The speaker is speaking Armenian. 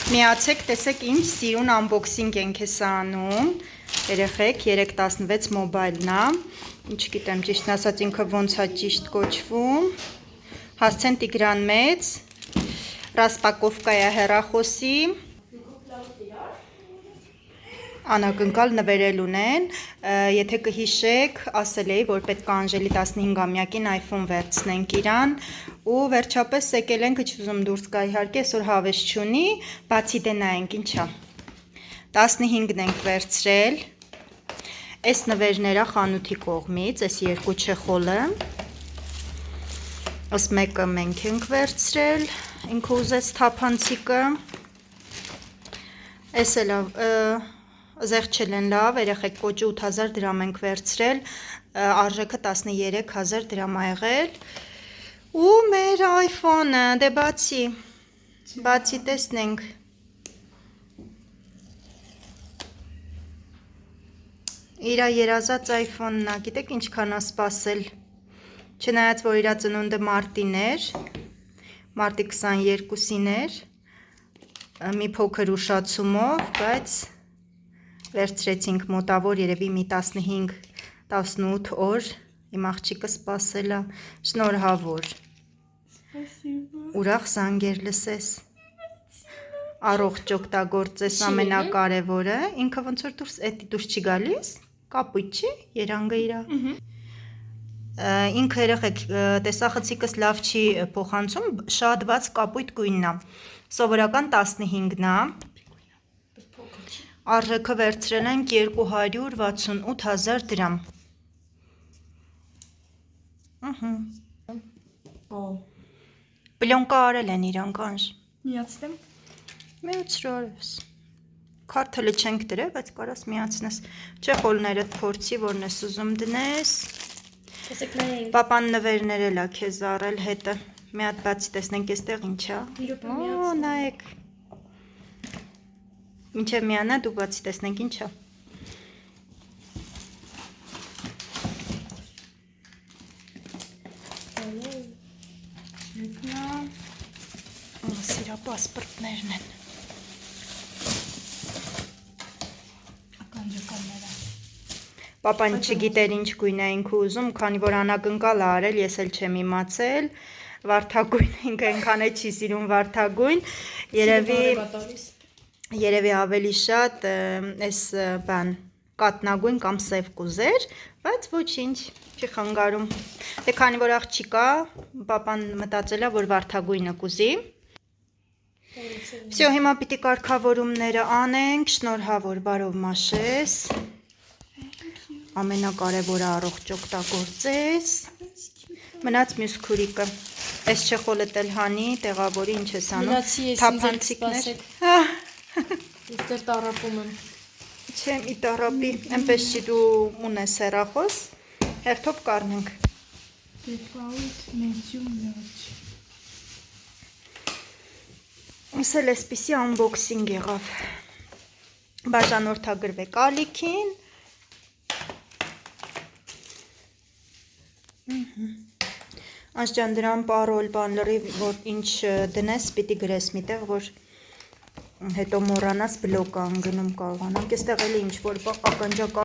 Միացեք, տեսեք ինչ սիրուն unboxing ենք հեսա անում, երեխեք 316 մոբայլն է, ինչ գիտեմ ճիշտն ասած ինքը ոնց է ճիշտ կոչվում, հասցեն Տիգրան մեծ, ռասպակովկա է հեռախոսի, անակնկալ նվերել ունեն, եթե կհիշեք, ասել էի, որ պետք է Անժելի 15-ամյակին iPhone վերցնենք իրան, ու վերջապես եկել ենք, չուզում դուրս գա իհարկե, այսօր հավես չունի, բացի դե նայենք, ինչա, 15-ն ենք վերցրել, այս նվերները խանութի կողմից, այս երկու չեխոլը, այս մեկը մենք ենք վերցրել, ինքը ուզեց թափանցիկը, այս էլ զեղչել են լավ, երեխեք կոճի 8000 դրամ ենք վերցրել, արժեքը 13000 դրամ ա եղել, ու մեր iPhone-ը, դե բացի տեսնենք, իրա երազած iPhone-ն ա, գիտեք ինչքան ա սպասել, չնայած որ իրա ծնունդը մարտին էր, մարտի 22-ին էր, մի փոքր ուշացումով, բայց վերցրեցինք մոտավոր երևի մի 15-18 օր, իմ աղջիկը սպասել է, շնորհավոր, ուրախ զանգեր լսես, առողջ օգտագործես ամենակարևորը, ինքը ոնց որ դուրս չի գալիս, կապույտ չի, երանգը իրա, ինքը երեխեք տեսախցիկս լավ չի փոխանցում, շատ բաց կապույտ գույնն է, սովորական 15-ն է, արժեքը վերցրել ենք 268,000 դրամ, պլյոնկա արել են իրանք Անժ, միացնեմ, միացրու արես, քարթը չենք դրել, բայց կարաս միացնես, չեխոլներդ փորձի, որն ես ուզում դնես, պապան նվերներ էլ ա քեզ առել հետը, մի հատ բացի տեսնենք էստեղ ինչա, նայեք, մինչև միանա դու բացի տեսնենք ինչա, սիրա պասպորտներն են, պապան չգիտեր ինչ գույն է ինքը ուզում, քանի որ անակնկալ ա արել, ես էլ չեմ իմացել, վարդագույն, ինքը այնքան է չի սիրում վարդագույն, երևի ավելի շատ այս բան կատնագույն կամ սև կուզեր, բայց ոչինչ, չի խանգարում, դե քանի որ աղջիկա, պապան մտածել է, որ վարդագույնը կուզի, վсё, հիմա պիտի կարգավորումները անենք, շնորհավոր բարով մաշես, ամենակարևորը առողջ օգտագործես, մնաց մյուս քուրիկը, այս չեխոլդ էլ հանի, տեղավորի ինչ ես անում, թափանցիկներ, ես դեր տարապում եմ, չեմ ի տարապի, այնպես չի դու ունես հեռախոս, հերթով կառնենք, ասել էսպիսի unboxing եղավ, բաժանորդագրվեք ալիքին, Անժ ջան դրան պարոլ բան լրի, որ ինչ դնես, պիտի գրես միտեղ, որ հետո մոռանաս բլոկ անգնում կարողանանք, այստեղ էլի ինչ որ ականջակալում